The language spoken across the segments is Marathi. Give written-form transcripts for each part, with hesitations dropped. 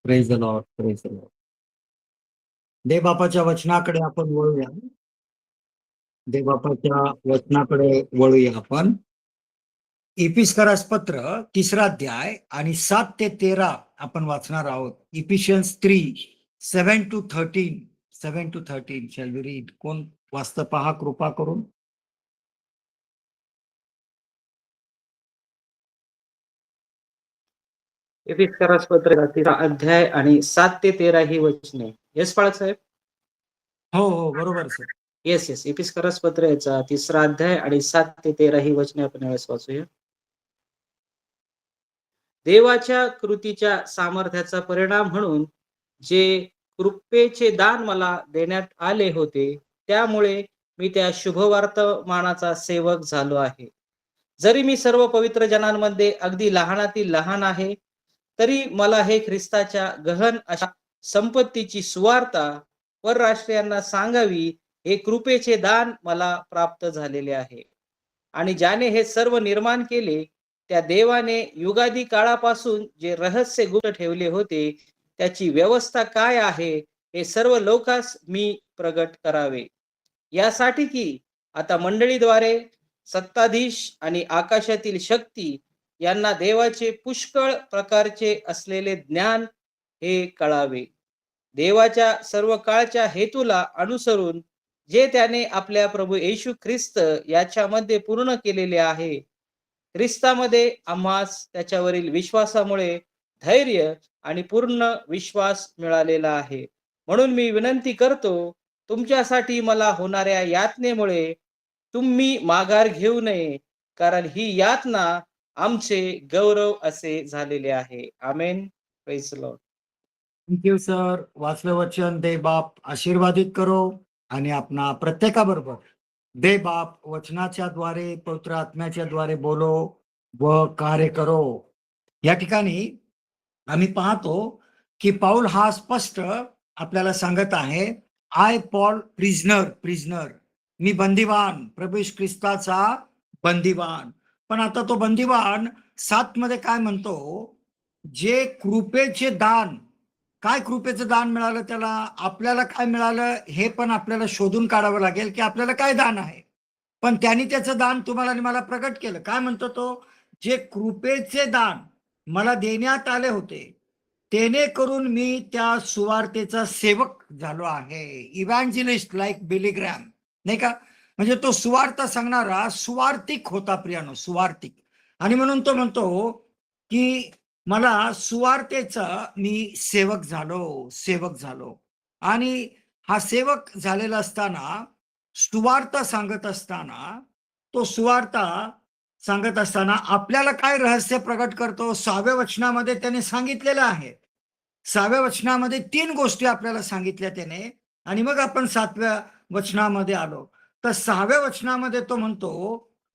Praise the Lord, praise the Lord. देवबापाच्या वचनाकडे आपण वळूया. देवबापाच्या वचनाकडे वळूया आपण. इपिस्करास पत्र 3रा अध्याय आणि 7 ते 13 आपण वाचणार आहोत. इफिशियन्स 3:7-13 7-13 शॅल वी रीड. कोण वाचतं पहा कृपा करून. इफिस्करास पत्र 3रा अध्याय आणि 7 ते 13 ही वचने. येस पाळक साहेब? हो हो बरोबर सर. Yes yes. इफिस्करास पत्र याचा 3रा अध्याय आणि 7 ते 13 ही वचने आपण यावेळेस वाचूया. देवाच्या कृतीच्या सामर्थ्याचा परिणाम म्हणून जे कृपेचे दान मला देण्यात आले होते, त्यामुळे मी त्या शुभवर्तमानाचा सेवक झालो आहे. जरी मी सर्व पवित्र जनांमध्ये अगदी लहानातील लहान आहे, तरी मला हे ख्रिस्ताच्या गहन अशा संपत्तीची सुवार्ता परराष्ट्रीयांना सांगावी, हे कृपेचे दान मला प्राप्त झालेले आहे. आणि ज्याने हे सर्व निर्माण केले, त्या देवाने युगादी काळापासून जे रहस्य गुप्त ठेवले होते, त्याची व्यवस्था काय आहे हे सर्व लोकांस मी प्रगट करावे, यासाठी की आता मंडळीद्वारे सत्ताधीश आणि आकाशातील शक्ती यांना देवाचे पुष्कळ प्रकारचे असलेले ज्ञान हे कळावे. देवाच्या सर्व काळच्या हेतूला अनुसरून जे त्याने आपल्या प्रभू येशू ख्रिस्त याच्यामध्ये पूर्ण केलेले आहे. ख्रिस्तामध्ये आम्हास त्याच्यावरील विश्वासामुळे धैर्य आणि पूर्ण विश्वास मिळालेला आहे. म्हणून मी विनंती करतो, तुमच्यासाठी मला होणाऱ्या यातनेमुळे तुम्ही माघार घेऊ नये, कारण ही यातना आमचे गौरव असे झालेले आहे. Amen. Praise the Lord. Thank you sir. वाचलं वचन दे बाप आशीर्वादित करो आणि आपणा प्रत्येकाबरोबर दे बाप वचनाच्या द्वारे पवित्र आत्म्याच्या द्वारे बोलो व कार्य करो. या ठिकाणी आम्ही पाहतो की पाऊल हा स्पष्ट आपल्याला सांगत आहे, आय पॉल प्रिझनर, मी बंदिवान, प्रभू येशू ख्रिस्ताचा बंदिवान. पण आता तो बंदिवान 7 मध्ये काय म्हणतो, जे कृपेचे दान, काय कृपेचं दान मिळालं त्याला, आपल्याला काय मिळालं हे पण आपल्याला शोधून काढावं लागेल की आपल्याला काय दान आहे. पण त्यांनी त्याचं दान तुम्हाला आणि मला प्रकट केलं. काय म्हणतो तो, जे कृपेचे दान मला देण्यात आले होते, तेने करून मी त्या सुवार्तेचा सेवक झालो आहे. इव्हॅन्जलिस्ट लाईक बिली ग्रॅम, नाही का. म्हणजे तो सुवार्ता सांगणारा सुवार्तिक होता प्रियानो, सुवार्तिक. आणि म्हणून तो म्हणतो की मला सुवार्तेचा मी सेवक झालो. आणि हा सेवक झालेला असताना, सुवार्ता सांगत असताना, तो सुवार्ता सांगत असताना आपल्याला काय रहस्य प्रकट करतो, 6व्या वचनामध्ये त्याने सांगितलेलं आहे. 6व्या वचनामध्ये 3 गोष्टी आपल्याला सांगितल्या त्याने. आणि मग आपण 7व्या वचनामध्ये आलो. तर 6व्या वचनामध्ये तो म्हणतो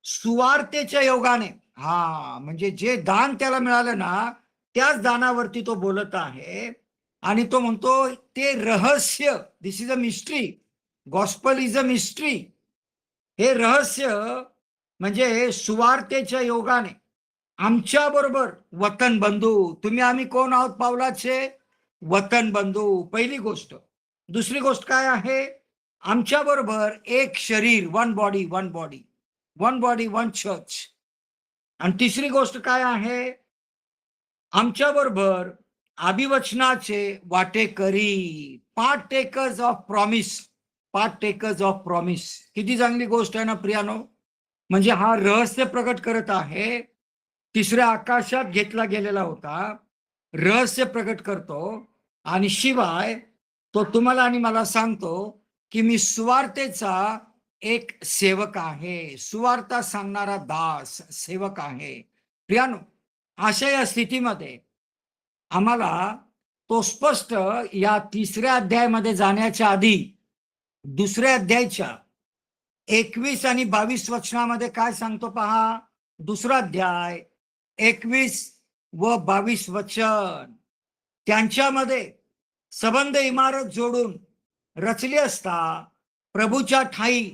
सुवार्तेच्या योगाने, म्हणजे जे दान त्याला मिळालं ना, त्याच दानावरती तो बोलत आहे. आणि तो म्हणतो ते रहस्य, this is a mystery, gospel is a mystery. हे रहस्य म्हणजे सुवार्तेच्या योगाने आमच्या बरोबर वतन बंधू, तुम्ही आम्ही कोण आहोत पावलाचे, वतन बंधू, पहिली गोष्ट. दुसरी गोष्ट काय आहे, आमच्या बरोबर एक शरीर, वन बॉडी वन चर्च. आणि तिसरी गोष्ट काय आहे, आमच्या बरोबर अभिवचनाचे वाटेकरी, पार्टेकर्स ऑफ प्रॉमिस. किती चांगली गोष्ट आहे ना प्रियानो. म्हणजे हा रहस्य प्रकट करत आहे. 3ऱ्या आकाशात घेतला गेलेला होता, रहस्य प्रकट करतो. आणि शिवाय तो तुम्हाला आणि मला सांगतो की मी सुवार्तेचा एक सेवक आहे, सुवार्ता सांगणारा दास, सेवक आहे. प्रियानो, अशा या स्थितीमध्ये आम्हाला तो स्पष्ट या 3ऱ्या अध्यायामध्ये जाण्याच्या आधी 2ऱ्या अध्यायाच्या 21 आणि 22 वचनामध्ये काय सांगतो पहा. 2रा अध्याय 21 व 22 वचन, त्यांच्यामध्ये संबंध इमारत जोडून रचली असता प्रभूच्या ठाई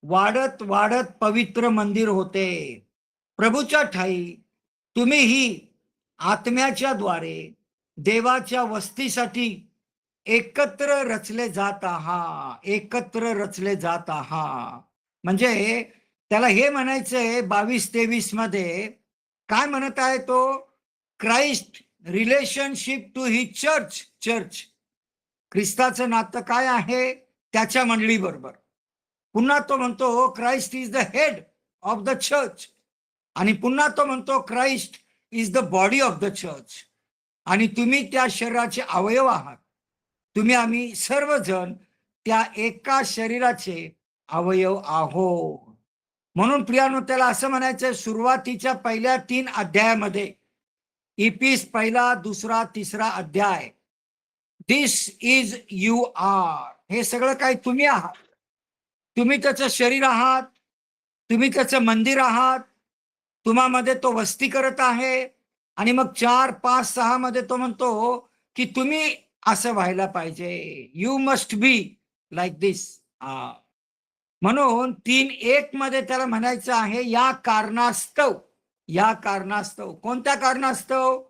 वाढत वाढत पवित्र मंदिर होते. प्रभूच्या ठाई तुम्हीही आत्म्याच्या द्वारे देवाच्या वस्तीसाठी एकत्र रचले जात आहात, एकत्र रचले जात आहात. म्हणजे त्याला हे म्हणायचंय 22-23 मध्ये काय म्हणत आहे तो? Christ relationship to he church. Church ख्रिस्ताचं नातं काय आहे त्याच्या मंडळीबरोबर. पुन्हा तो म्हणतो Christ is the head of the church. आणि पुन्हा तो म्हणतो Christ is the body of the church. आणि तुम्ही त्या शरीराचे अवयव आहात. तुम्ही आम्ही सर्वजण त्या एका शरीराचे अवयव आहोत. म्हणून प्रियानो त्याला असं म्हणायचं सुरुवातीच्या पहिल्या 3 अध्यायामध्ये, इपिस 1, 2, 3 अध्याय, दिस इज यू आर, हे सगळं काही तुम्ही आहात. तुम्ही त्याचं शरीर आहात, तुम्ही त्याचं मंदिर आहात, तुम्हामध्ये तो वस्ती करत आहे. आणि मग 4, 5, 6 मध्ये तो म्हणतो की तुम्ही असं व्हायला पाहिजे. यू मस्ट बी लाईक दिस. म्हणून 3:1 मध्ये त्याला म्हणायचं आहे या कारणास्तव. या कारणास्तव कोणत्या कारणास्तव?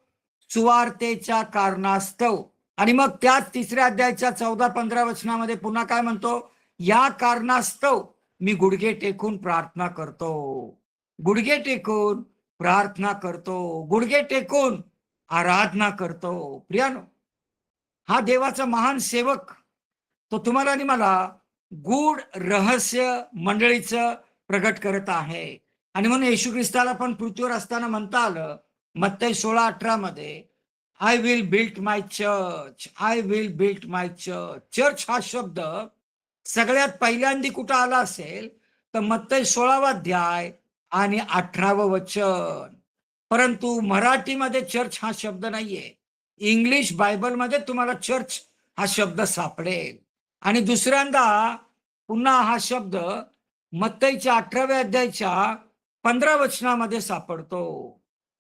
सुवार्तेच्या कारणास्तव. आणि मग त्याच 3ऱ्या अध्यायाच्या 14-15 वचनामध्ये पुन्हा काय म्हणतो? या कारणास्तव मी गुडघे टेकून प्रार्थना करतो. गुडघे टेकून प्रार्थना करतो, गुडघे टेकून आराधना करतो. प्रियानो, हा देवाचा महान सेवक तो तुम्हाला आणि मला गूढ रहस्य मंडळीचं प्रगट करत आहे. आणि म्हणून येशू ख्रिस्ताला पण पृथ्वीवर असताना म्हणता आलं मत्ती 16:18 मध्ये, I will build my church, I will build my church. Church हा शब्द सगळ्यात पहिल्यांदी कुठं आला असेल तर मत्ती 16 अध्याय आणि 18 वचन. परंतु मराठीमध्ये चर्च हा शब्द नाहीये. इंग्लिश बायबलमध्ये तुम्हाला चर्च हा शब्द सापडेल. आणि दुसऱ्यांदा पुन्हा हा शब्द मत्तीच्या 18व्या अध्यायाच्या 15 वचनामध्ये सापडतो.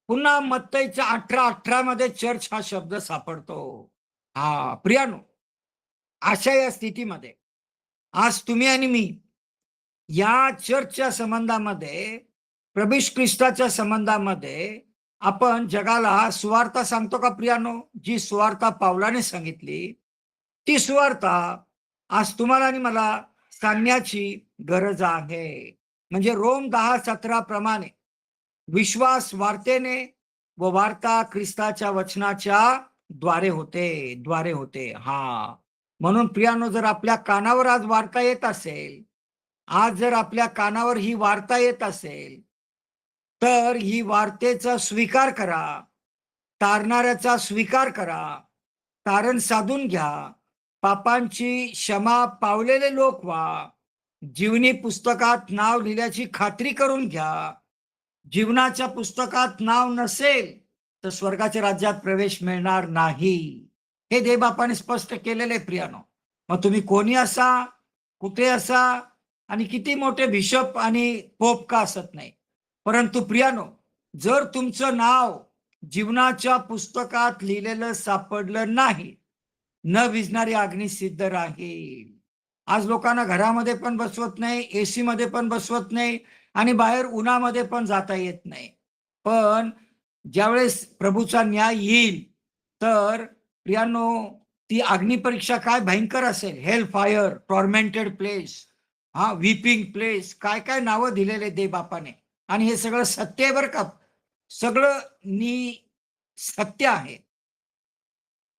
पुन्हा मत्तीच्या 18:18 मध्ये चर्च हा शब्द सापडतो. प्रियानो, अशा या स्थितीमध्ये आज तुम्ही आणि मी या चर्चच्या संबंधामध्ये, प्रभू ख्रिस्ताच्या संबंधामध्ये आपण जगाला सुवार्ता सांगतो का प्रियानो? जी सुवार्ता पावलाने सांगितली ती सुवार्ता आज तुम्हाला आणि मला सांगण्याची गरज आहे. म्हणजे रोम 10:17 प्रमाणे विश्वास वार्तेने व वार्ता ख्रिस्ताच्या वचनाच्या द्वारे होते. म्हणून प्रियानो, जर आपल्या कानावर आज वार्ता येत असेल, आज जर आपल्या कानावर ही वार्ता येत असेल, तर ही वार्तेचा स्वीकार करा, तारणाऱ्याचा स्वीकार करा, तारण साधून घ्या, पापांची क्षमा पावलेले लोक व्हा, जीवनी पुस्तकात नाव लिहिल्याची खात्री करून घ्या. जीवनाच्या पुस्तकात नाव नसेल तर स्वर्गाच्या राज्यात प्रवेश मिळणार नाही. हे देवबापाने स्पष्ट केलेले प्रियानो. मग तुम्ही कोणी असा, कुठे असा आणि किती मोठे बिशप आणि पोप का असत नाही, परंतु प्रियानो, जर तुमचं नाव जीवनाच्या पुस्तकात लिहिलेलं सापडलं नाही, न विझणारी अग्नी सिद्ध राहील. आज लोकांना घरामध्ये पण बसवत नाही, एसी मध्ये पण बसवत नाही आणि बाहेर उन्हामध्ये पण जाता येत नाही. पण ज्यावेळेस प्रभूचा न्याय येईल तर प्रियानो, ती अग्निपरीक्षा काय भयंकर असेल. हेल fire, tormented place, weeping place, काय काय नावं दिलेले दे बापाने. आणि हे सगळं सत्य आहे बरं का, सगळं सत्य आहे,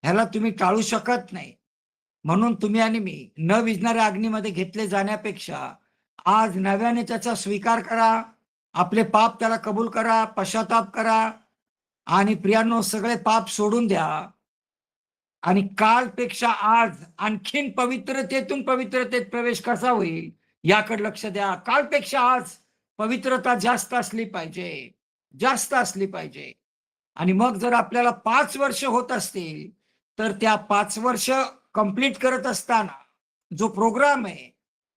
ह्याला तुम्ही टाळू शकत नाही. म्हणून तुम्ही आणि मी न विझणाऱ्या अग्नीमध्ये घेतले जाण्यापेक्षा आज नव्याने त्याचा स्वीकार करा, आपले पाप त्याला कबूल करा, पश्चाताप करा आणि प्रियानो सगळे पाप सोडून द्या. आणि कालपेक्षा आज आणखीन पवित्रतेतून पवित्रतेत प्रवेश कसा होईल याकडे लक्ष द्या. कालपेक्षा आज पवित्रता जास्त असली पाहिजे, जास्त असली पाहिजे. आणि मग जर आपल्याला 5 वर्ष होत असतील तर त्या 5 वर्ष कंप्लीट करत असताना जो प्रोग्राम आहे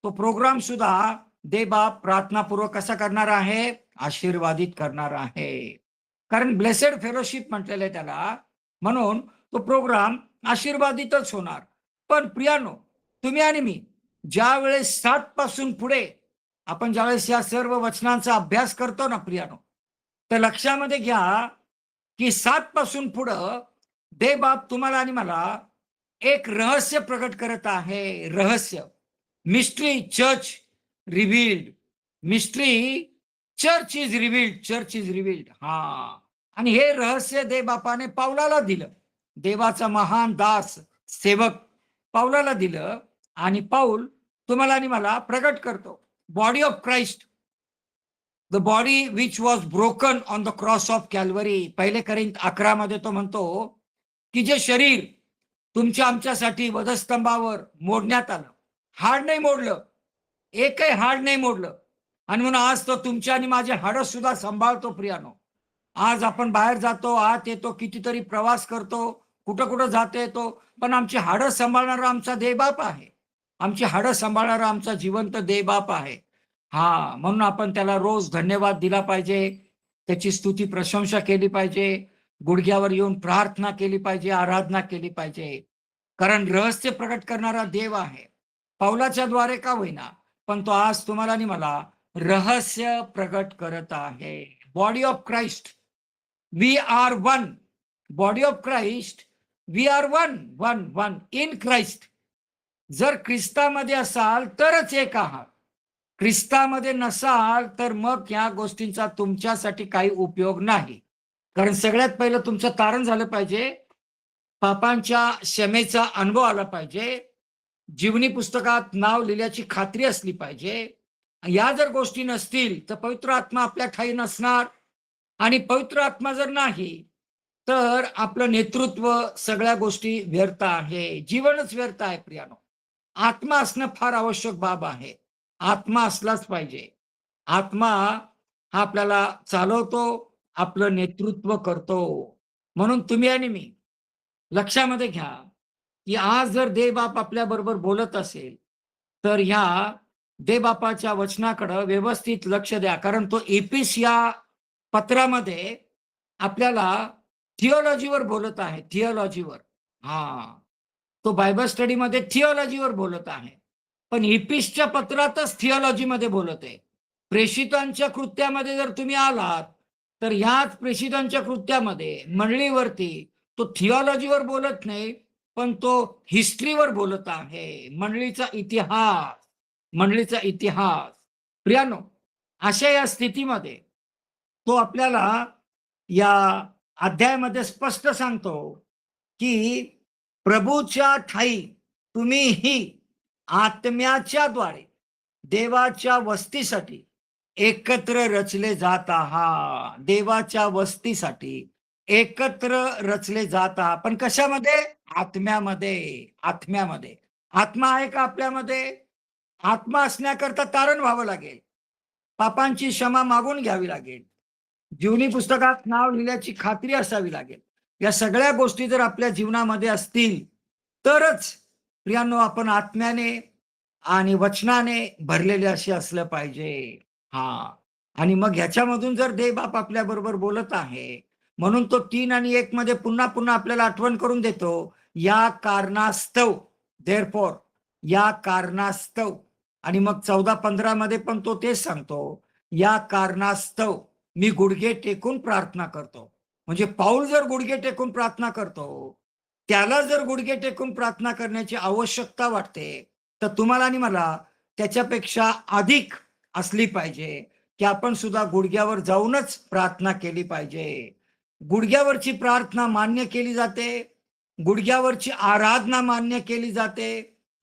तो प्रोग्राम सुद्धा देवबाप प्रार्थनापूर्वक कसा करणार आहे? आशीर्वादित करणार आहे. कारण ब्लेसेड फेलोशिप म्हटलेलं आहे त्याला, म्हणून तो प्रोग्राम आशीर्वादितच होणार. पण प्रियानो, तुम्ही आणि मी ज्या वेळेस 7 पासून पुढे आपण ज्यावेळेस या सर्व वचनांचा अभ्यास करतो ना प्रियानो, तर लक्षामध्ये घ्या की 7 पासून पुढं दे बाप तुम्हाला आणि मला एक रहस्य प्रकट करत आहे. रहस्य, mystery church revealed, mystery church is revealed, church is revealed. हा, आणि हे रहस्य दे बापाने पावलाला दिलं. देवाचा महान दास सेवक पावलाला दिलं, आणि पाऊल तुम्हाला आणि मला प्रकट करतो. Body of Christ, the body which was broken on the cross of Calvary. पहिले करिंथ 11 मध्ये तो म्हणतो की जे शरीर तुमच्या आमच्यासाठी वधस्तंभावर मोडण्यात आलं, हाड नाही मोडलं, एकही हाड नाही मोडलं, आणि म्हणून आज तो तुमच्या आणि माझे हाड सुद्धा सांभाळतो. प्रियानो, आज आपण बाहेर जातो, आत येतो, कितीतरी प्रवास करतो, कुठं कुठं जाता येतो, पण आमची हाडं सांभाळणारा आमचा देवबाप आहे. आमची हाडं सांभाळणारा आमचा जिवंत देवबाप आहे. हा, म्हणून आपण त्याला रोज धन्यवाद दिला पाहिजे, त्याची स्तुती प्रशंसा केली पाहिजे, गुडघ्यावर येऊन प्रार्थना केली पाहिजे, आराधना केली पाहिजे. कारण रहस्य प्रकट करणारा देव आहे. पावलाच्या द्वारे का होईना, पण तो आज तुम्हाला आणि मला रहस्य प्रकट करत आहे. Body of Christ, we are one. Body of Christ, we are one, one one in Christ. जर ख्रिस्तामध्ये असाल तरच एक आहात. ख्रिस्तामध्ये नसाल तर मग या गोष्टींचा तुमच्यासाठी काही उपयोग नाही. कारण सगळ्यात पहिलं तुमचं तारण झालं पाहिजे, पापांच्या क्षमेचा अनुभव आला पाहिजे, जीवनी पुस्तकात नाव लिहिल्याची खात्री असली पाहिजे. या जर गोष्टी नसतील तर पवित्र आत्मा आपल्या ठाई नसणार, आणि पवित्र आत्मा जर नाही तर आपलं नेतृत्व, सगळ्या गोष्टी व्यर्थ आहे, जीवनच व्यर्थ आहे. प्रियानो, आत्मा असणं फार आवश्यक बाब आहे. आत्मा असलाच पाहिजे. आत्मा हा आपल्याला चालवतो, आपलं नेतृत्व करतो. म्हणून तुम्ही आणि मी लक्षामध्ये घ्या की आज जर देवबाप आपल्या बरोबर बोलत असेल तर ह्या देवबापाच्या वचनाकडे व्यवस्थित लक्ष द्या. कारण तो एपिस या पत्रामध्ये आपल्याला थिओलॉजीवर बोलत आहे. थिओलॉजीवर, हा, तो बायबल स्टडीमध्ये थिओलॉजीवर बोलत आहे, पण इपिसच्या पत्रातच थिओलॉजीमध्ये बोलत आहे. प्रेषितांच्या कृत्यामध्ये जर तुम्ही आलात तर ह्याच प्रेषितांच्या कृत्यामध्ये मंडळीवरती तो थिओलॉजीवर बोलत नाही, पण तो हिस्ट्रीवर बोलत आहे. मंडळीचा इतिहास, मंडळीचा इतिहास. प्रियानो, अशा या स्थितीमध्ये तो आपल्याला या अध्यायामध्ये स्पष्ट सांगतो की प्रभूच्या ठाई तुम्हीही आत्म्याच्या द्वारे देवाच्या वस्तीसाठी एकत्र रचले जात आहात. देवाच्या वस्तीसाठी एकत्र रचले जात आहात. पण कशामध्ये? आत्म्यामध्ये. आत्म्यामध्ये. आत्मा आहे का आपल्यामध्ये? आत्मा असण्याकरता तारण व्हावं लागेल, पापांची क्षमा मागून घ्यावी लागेल, जीवनी पुस्तकात नाव लिहिल्याची खात्री असावी लागेल. या सगळ्या गोष्टी जर आपल्या जीवनामध्ये असतील तरच प्रियांनो आपण आत्म्याने आणि वचनाने भरलेले असे असलं पाहिजे. हा, आणि मग ह्याच्यामधून जर देवबाप आपल्या बरोबर बोलत आहे, म्हणून तो 3 आणि 1 मध्ये पुन्हा पुन्हा आपल्याला आठवण करून देतो, या कारणास्तव, देअरफॉर, या कारणास्तव. आणि मग 14-15 मध्ये पण तो तेच सांगतो, या कारणास्तव मी गुडघे टेकून प्रार्थना करतो. म्हणजे पाऊल जर गुडघे टेकून प्रार्थना करतो, त्याला जर गुडघे टेकून प्रार्थना करण्याची आवश्यकता वाटते, तर तुम्हाला आणि मला त्याच्यापेक्षा अधिक असली पाहिजे की आपण सुद्धा गुडघ्यावर जाऊनच प्रार्थना केली पाहिजे. गुडघ्यावरची प्रार्थना मान्य केली जाते, गुडघ्यावरची आराधना मान्य केली जाते.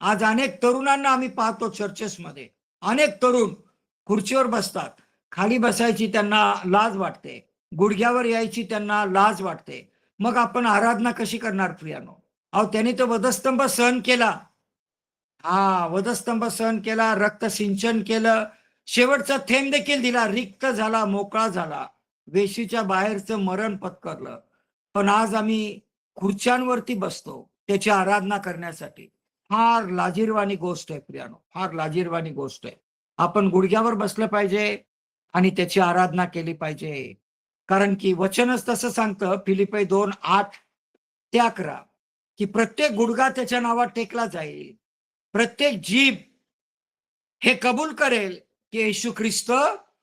आज अनेक तरुणांना आम्ही पाहतो चर्चेसमध्ये, अनेक तरुण खुर्चीवर बसतात, खाली बसायची त्यांना लाज वाटते, गुडघ्यावर यायची त्यांना लाज वाटते. मग आपण आराधना कशी करणार प्रियानो? अहो, त्यांनी तो वधस्तंभ सहन केला. हा, वधस्तंभ सहन केला, रक्त सिंचन केलं, शेवटचा थेंब देखील दिला, रिक्त झाला, मोकळा झाला, वेशीच्या बाहेरचं मरण पत्करलं. पण आज आम्ही खुर्च्यांवरती बसतो त्याची आराधना करण्यासाठी. फार लाजिरवाणी गोष्ट आहे प्रियानो, फार लाजिरवाणी गोष्ट आहे. आपण गुडघ्यावर बसलं पाहिजे आणि त्याची आराधना केली पाहिजे. कारण की वचनच तसं सांगतं, फिलिप्पी 2:8-11 की प्रत्येक गुडघा त्याच्या नावात टेकला जाईल, प्रत्येक जीभ हे कबूल करेल की येशू ख्रिस्त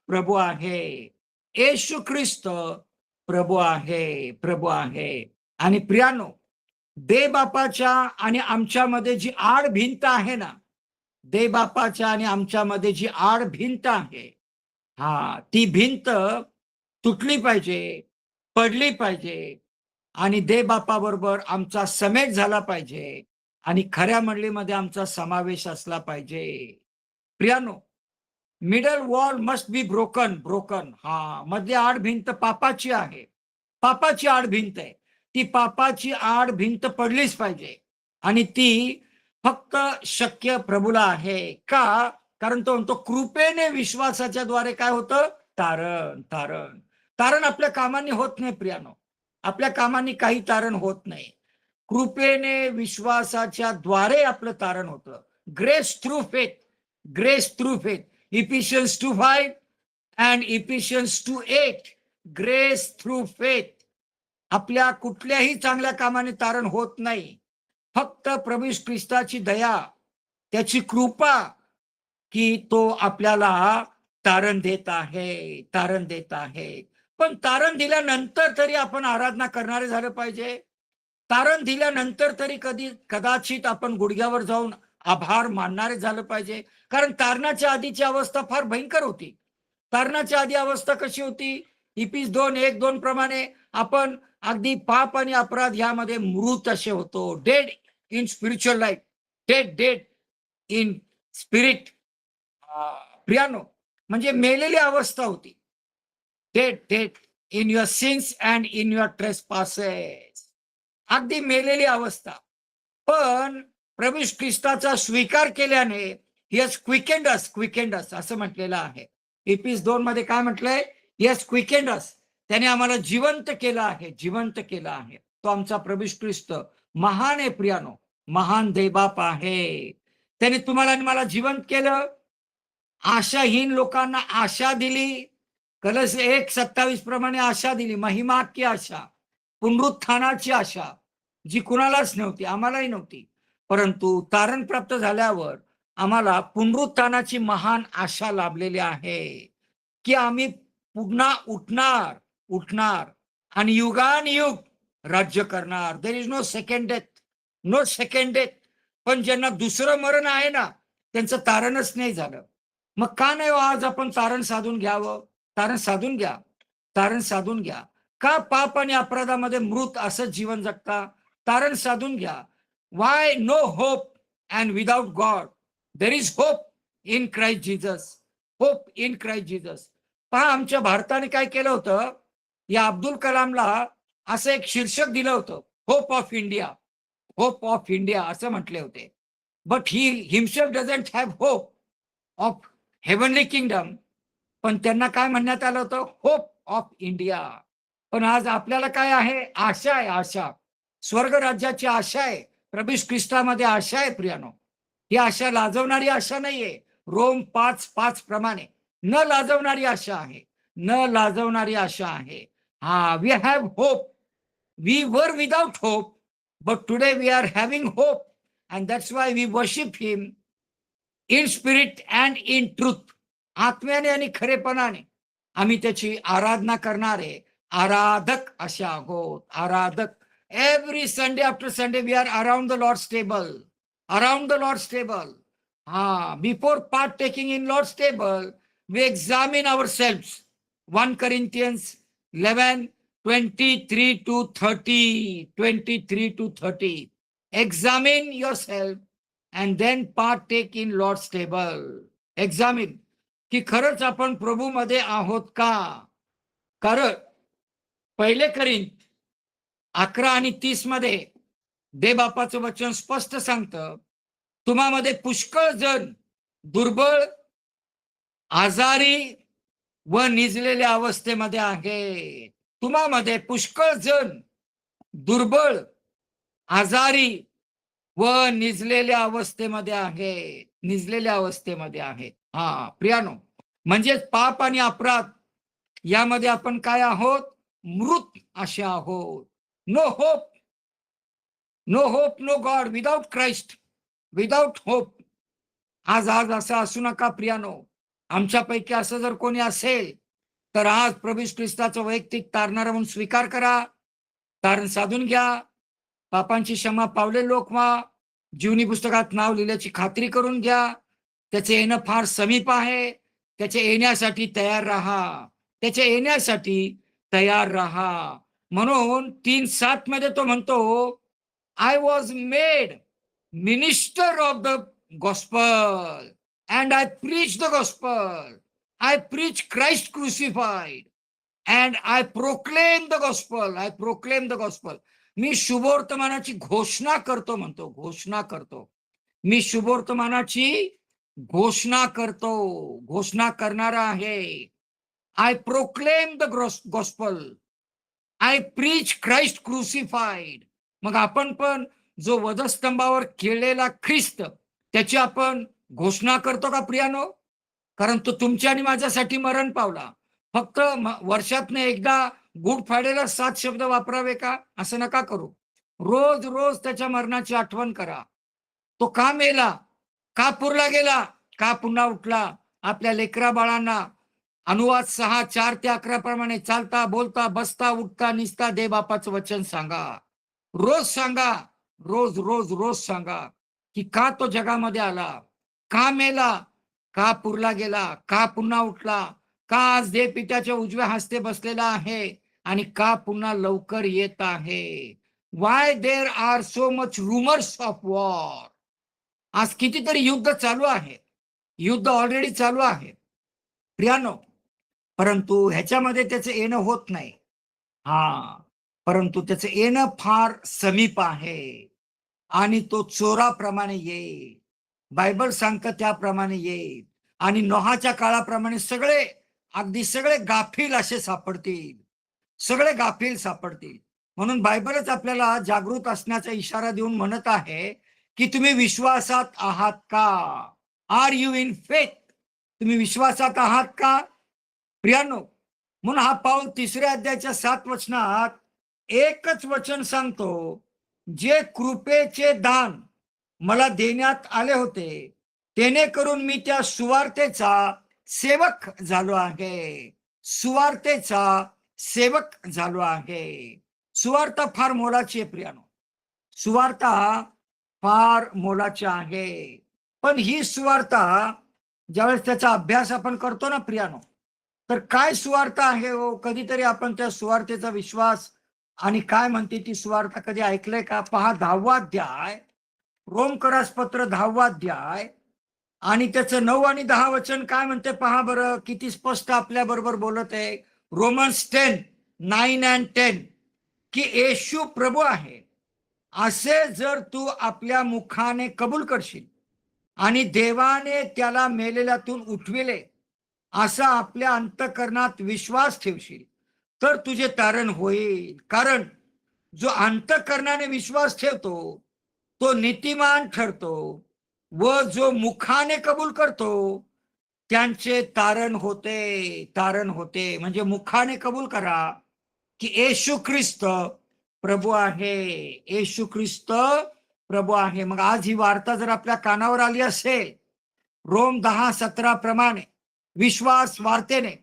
प्रभू आहे. येशू ख्रिस्त प्रभू आहे, प्रभू आहे. आणि प्रियानो, दे बापाच्या आणि आमच्यामध्ये जी आड भिंत आहे ना, दे बापाच्या आणि आमच्यामध्ये जी आड भिंत आहे, ती भिंत तुटली पाहिजे, पडली पाहिजे आणि दे बापाबरोबर आमचा समेट झाला पाहिजे आणि खऱ्या मंडळीमध्ये आमचा समावेश असला पाहिजे. प्रियानो, middle wall must be broken. मधली आड भिंत पापाची आहे, पापाची आड भिंत आहे. ती पापाची आड भिंत पडलीच पाहिजे आणि ती फक्त शक्य प्रभूला आहे. का? कारण तो म्हणतो कृपेने विश्वासाच्या द्वारे काय होतं? तारण. तारण तारण आपल्या कामांनी होत नाही प्रियानो, आपल्या कामांनी काही तारण होत नाही. कृपेने विश्वासाच्या द्वारे आपलं तारण होतं. Grace through faith, grace through faith. Ephesians 2:5 and Ephesians 2:8. Grace through faith. आपल्या कुठल्याही चांगल्या कामाने तारण होत नाही. फक्त प्रभू येशू ख्रिस्ताची दया, त्याची कृपा, की तो आपल्याला तारण देत आहे, तारण देत आहे. पण तारण दिल्यानंतर तरी आपण आराधना करणारे झालं पाहिजे. तारण दिल्यानंतर तरी कदाचित आपण गुडघ्यावर जाऊन आभार मानणारे झालं पाहिजे. कारण तारणाच्या आधीची अवस्था फार भयंकर होती. तारणाच्या आधी अवस्था कशी होती? इपिस 2:1-2 प्रमाणे आपण अगदी पाप आणि अपराध यामध्ये मृत असे होतो. Dead in spiritual life, dead in spirit. प्रियानो, म्हणजे मेलेली अवस्था होती. Dead in your sins and in your trespasses. अगदी मेलेली अवस्था. पण प्रभू येशू ख्रिस्ताचा स्वीकार केल्याने ही हॅज क्विकेंड अस असं म्हटलेलं आहे. इपिस 2 मध्ये काय म्हटलंय? ही हॅज क्विकेंड अस. त्याने आम्हाला जिवंत केलं आहे, जिवंत केलं आहे. तो आमचा प्रभू येशू ख्रिस्त महान आहे प्रियानो, महान देवबाप आहे. त्याने तुम्हाला आणि मला जिवंत केलं. आशाहीन लोकांना आशा दिली. कलश 1:27 प्रमाणे आशा दिली, महिमा की आशा, पुनरुत्थानाची आशा, जी कुणालाच नव्हती, आम्हालाही नव्हती. परंतु तारण प्राप्त झाल्यावर आम्हाला पुनरुत्थानाची महान आशा लाभलेली आहे, की आम्ही पुन्हा उठणार आणि युगानुयुग राज्य करणार. There is no second death, no second death. पण ज्यांना दुसरं मरण आहे ना, त्यांचं तारणच नाही झालं. मग का नाही आज आपण तारण साधून घ्यावं? तारण साधून घ्या, तारण साधून घ्या. का पाप आणि अपराधामध्ये मृत असं जीवन जगता? तारण साधून घ्या. Why no hope and without God there is hope in Christ Jesus. Hope in Christ Jesus. पहा, आमच्या भारताने काय केलं होतं? या अब्दुल कलामला असं एक शीर्षक दिलं होतं, hope of India, hope of India असं म्हटले होते. But he himself doesn't have hope of heavenly kingdom. पण त्यांना काय म्हणण्यात आलं होतं? Hope of India. पण आज आपल्याला काय आहे? आशा आहे, आशा. स्वर्ग राज्याची आशा आहे, प्रभू येशू ख्रिस्तामध्ये आशा आहे प्रियानो. ही आशा लाजवणारी आशा नाहीये. रोम 5:5 प्रमाणे न लाजवणारी आशा आहे, न लाजवणारी आशा आहे. We have hope. We were without hope, but today we are having hope and that's why we worship him in spirit and in truth. आत्म्याने आणि खरेपणाने आम्ही त्याची आराधना करणारे आराधक असे आहोत, आराधक. Every Sunday after Sunday we are around the Lord's table, around the Lord's table. Before partaking in Lord's table we examine our self. 1 Corinthians 11:23-30, 23-30. Examine yourself and then partake in Lord's table. Examine की खरंच आपण प्रभू मध्ये आहोत का? कारण 1 Corinthians 11:30 मध्ये देवबापाचं वचन स्पष्ट सांगतं, तुम्हामध्ये पुष्कळ जण दुर्बळ, आजारी व निजलेल्या अवस्थेमध्ये आहे. तुम्हामध्ये पुष्कळ जण दुर्बळ, आजारी व निजलेल्या अवस्थेमध्ये आहे, निजलेल्या अवस्थेमध्ये आहेत. प्रियानो, म्हणजेच पाप आणि अपराध यामध्ये आपण काय आहोत? मृत असे आहोत. No hope, no hope, no God, without Christ, without hope. आज असं असू नका प्रियानो. आमच्यापैकी असं जर कोणी असेल तर आज प्रभू ख्रिस्ताचं वैयक्तिक तारणारा म्हणून स्वीकार करा, तारण साधून घ्या पापांची क्षमा पावले लोक व्हा, जीवनी पुस्तकात नाव लिहिल्याची खात्री करून घ्या. त्याचे येणं फार समीप आहे. त्याच्या येण्यासाठी तयार राहा. त्याच्या येण्यासाठी तयार राहा. म्हणून 3:7 मध्ये तो म्हणतो, I was made minister of the gospel and I preach the gospel. I preach Christ crucified and I proclaim the gospel. I proclaim the gospel. मी शुभवर्तमानाची घोषणा करतो म्हणतो, घोषणा करतो. मी शुभवर्तमानाची घोषणा करतो, घोषणा करणारा आहे. I proclaim the gospel. I preach Christ crucified. मग आपण पण जो वधस्तंभावर खेळलेला ख्रिस्त त्याची आपण घोषणा करतो का प्रियानो? कारण तो तुमच्या आणि माझ्यासाठी मरण पावला. फक्त वर्षातनं एकदा गुड फ्रायडेला 7 शब्द वापरावे का? असं नका करू. रोज रोज त्याच्या मरणाची आठवण करा. तो का मेला, का पुरला गेला, का पुन्हा उठला. आपल्या लेकरा बाळांना अनुवाद 6:4-11 प्रमाणे चालता बोलता बसता उठता निसता दे बापाचं वचन सांगा. रोज सांगा, रोज रोज रोज सांगा की का तो जगामध्ये आला, का मेला, का पुरला गेला, का पुन्हा उठला, का आज देवपित्याच्या उजव्या हस्ते बसलेला आहे आणि का पुन्हा लवकर येत आहे. Y there are so much rumours of war. आज कितीतरी युद्ध चालू आहे, युद्ध ऑलरेडी चालू आहे प्रियानो. परंतु ह्याच्यामध्ये त्याचं येणं होत नाही. परंतु त्याचं येणं फार समीप आहे आणि तो चोराप्रमाणे येईल. बायबल सांगतं त्याप्रमाणे येईल. आणि नोहाच्या काळाप्रमाणे सगळे अगदी सगळे गाफील असे सापडतील, सगळे गाफील सापडतील. म्हणून बायबलच आपल्याला जागृत असण्याचा इशारा देऊन म्हणत आहे की तुम्ही विश्वासात आहात का? Are you in faith? तुम्ही विश्वासात आहात का प्रियानो? म्हणून हा पाऊल 3 अध्यायाच्या 7 वचनात एकच वचन सांगतो, जे कृपेचे दान मला देण्यात आले होते तेने करून मी त्या सुवार्तेचा सेवक झालो आहे. सुवार्तेचा सेवक झालो आहे. सुवार्ता फार मोलाची आहे प्रियानो. सुवार्ता फार मोलाची आहे. पण ही सुवार्ता ज्यावेळेस त्याचा अभ्यास आपण करतो ना प्रियानो, तर काय सुवार्ता आहे हो? कधीतरी आपण त्या सुवार्तेचा विश्वास आणि काय म्हणते ती सुवार्ता कधी ऐकलंय का? पहा 10वा अध्याय, रोमकरास पत्र 10वा अध्याय आणि त्याचं 9 आणि 10 वचन काय म्हणते पहा बरं. किती स्पष्ट आपल्या बरोबर बोलत आहे. रोमन्स 10:9 and 10 की येशू प्रभू आहे असे जर तू आपल्या मुखाने कबूल करशील आणि देवाने त्याला मेलेल्यातून उठविले असा आपल्या अंतःकरणात विश्वास ठेवशील तर तुझे तारण होईल. कारण जो अंतःकरणाने विश्वास ठेवतो तो नीतिमान ठरतो व जो मुखाने कबूल करतो त्यांचे तारण होते. तारण होते म्हणजे मुखाने कबूल करा की येशू ख्रिस्त प्रभू आहे. येशू ख्रिस्त प्रभू आहे. मग आज ही वार्ता जर आपल्या कानावर आली असेल, रोम 10:17 प्रमाणे विश्वास वार्तेने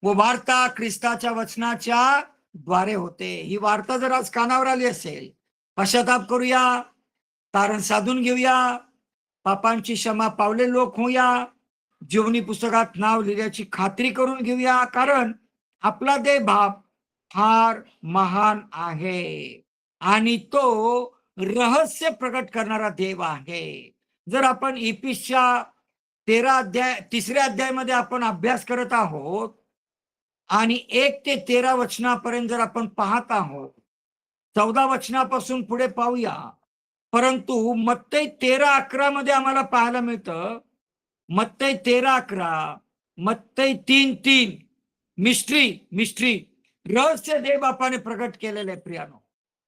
व वार्ता ख्रिस्ताच्या वचनाच्या द्वारे होते. ही वार्ता जर आज कानावर आली असेल, पश्चाताप करूया, तारण साधून घेऊया, पापांची क्षमा पावले लोक होऊया, जीवनी पुस्तकात नाव लिहिल्याची खात्री करून घेऊया. कारण आपला देव बाप फार महान आहे आणि तो रहस्य प्रकट करणारा देव आहे. जर आपण इफिसच्या 3 अध्यायामध्ये आपण अभ्यास करत आहोत आणि 1 ते 13 वचनापर्यंत जर आपण पाहत आहोत, 14 वचनापासून पुढे पाहूया. परंतु मत्तई 13:11 मध्ये आम्हाला पाहायला मिळतं, मत्तई 13:11, मत्तई 3:3 मिस्ट्री रहस्य देव बापाने प्रकट केलेलं आहे प्रियानो.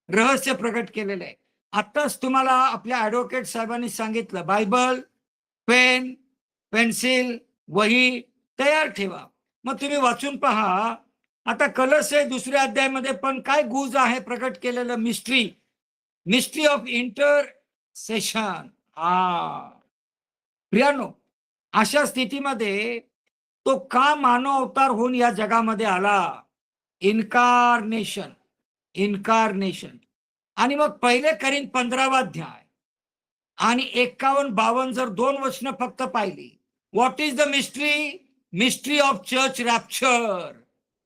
रहस्य प्रकट केलेलं आहे. आताच तुम्हाला आपल्या ऍडव्होकेट साहेबांनी सांगितलं, बायबल, पेन, पेन्सिल, वही तयार ठेवा. मग तुम्ही वाचून पहा. आता कलश 2 अध्यायामध्ये पण काय गुज आहे प्रकट केलेलं? Mystery of intercession. प्रियानो, अशा स्थितीमध्ये तो का मानव अवतार होऊन या जगामध्ये आला? इन्कारनेशन. आणि मग पहिले करीन 15वा अध्याय आणि 51-52 जर 2 वचनं फक्त पाहिली. What is the mystery? Mystery of church rapture.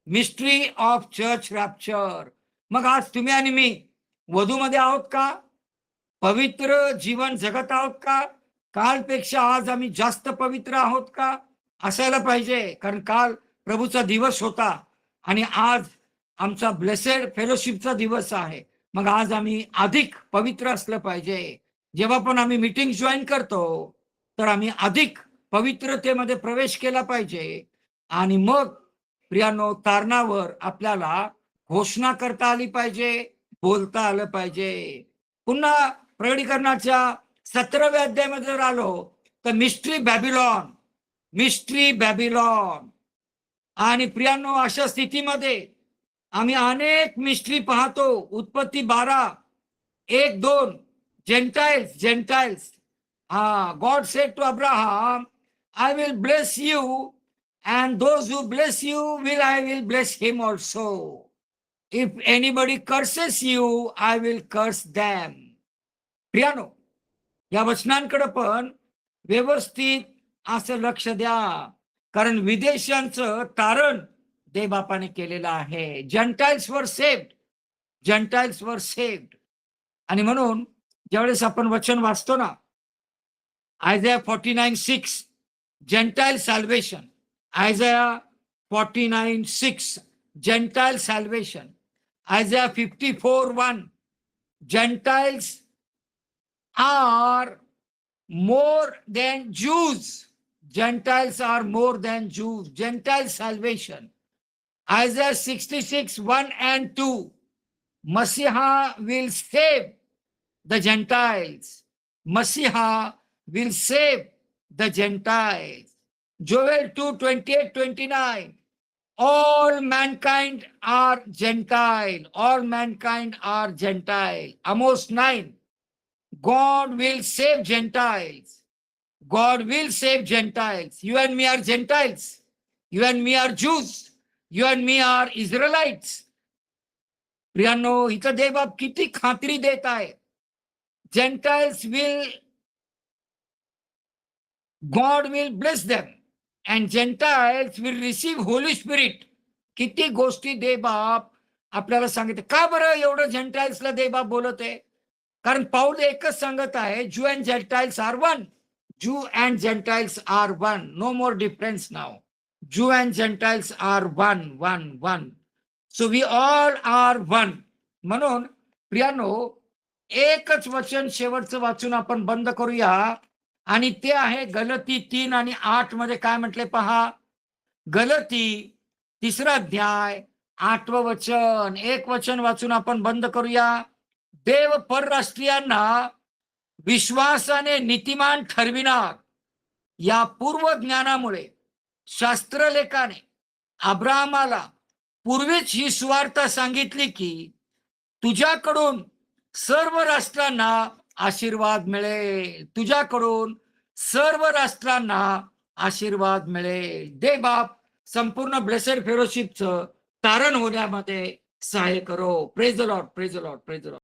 Mystery of church rapture. मग आज तुम्ही आणि मी वधूमध्ये आहोत का? पवित्र जीवन जगत आहोत का? कालपेक्षा आज आम्ही जास्त पवित्र आहोत का? असायला पाहिजे, कारण काल प्रभूचा दिवस होता आणि आज आमचा ब्लेसेड फेलोशिपचा दिवस आहे. मग आज आम्ही अधिक पवित्र असलं पाहिजे. जेव्हा पण आम्ही मीटिंग जॉईन करतो तर आम्ही अधिक पवित्रतेमध्ये प्रवेश केला पाहिजे आणि मग प्रियानो तारणावर आपल्याला घोषणा करता आली पाहिजे, बोलता आलं पाहिजे. पुन्हा प्रकटीकरणाच्या 17व्या अध्यायामध्ये जर आलो तर मिस्ट्री बॅबिलॉन, मिस्ट्री बॅबिलॉन. आणि प्रियांनो अशा स्थितीमध्ये आम्ही अनेक मिस्ट्री पाहतो. उत्पत्ती 12:1-2 gentiles, gentiles. God said to Abraham, I will bless you and those who bless you I will bless him also. If anybody curses you, I will curse them. प्रियानो, या वचनांकडे पण व्यवस्थित असं लक्ष द्या, कारण विदेशांचं तारण देवबापाने केलेलं आहे. जंटाइल्स वर सेव्ड, जंटाइल्स वर सेव्ड. आणि म्हणून ज्यावेळेस आपण वचन वाचतो ना, आयझाया 49:6 gentile सॅल्वेशन, Isaiah 49:6 Gentile salvation, Isaiah 54:1 Gentiles are more than Jews, Gentiles are more than Jews, Gentile salvation, Isaiah 66:1-2 Messiah will save the Gentiles, Messiah will save the Gentiles. Joel 2:28-29 all mankind are Gentile, all mankind are Gentile. Amos 9 God will save Gentiles, God will save Gentiles. You and me are Gentiles, you and me are Jews, you and me are Israelites. प्रियांनो, इथं देवबाप किती खात्री देत आहे. Gentiles will, God will bless them and Gentiles will receive Holy Spirit. किती गोष्टी देवबाप आपल्याला सांगितले. का बरं एवढं जेंटाइल्सला देवबाप बोलत आहे? कारण पाऊल एकच सांगत आहे, Jew and Gentiles are one. Jew and Gentiles are one. No more difference now. Jew and Gentiles are one, one, one. So we all are one. म्हणून प्रियानो, एकच वचन शेवटचं वाचून आपण बंद करूया आणि ते आहे गलती 3:8 मध्ये काय म्हटले पहा. गलती 3रा अध्याय 8वं वचन, एक वचन वाचून आपण बंद करूया. देव परराष्ट्रीयांना विश्वासाने नीतिमान ठरविणार या पूर्व ज्ञानामुळे शास्त्रलेखाने अब्राहमाला पूर्वीच ही सुवार्ता सांगितली की तुझ्याकडून सर्व राष्ट्रांना आशीर्वाद मिळेल, तुझ्याकडून सर्व राष्ट्रांना आशीर्वाद मिळेल. देवबाप संपूर्ण ब्लेसेड फेलोशिपचं तारण होण्यामध्ये सहाय्य करो. Praise the Lord, praise the Lord, praise the Lord.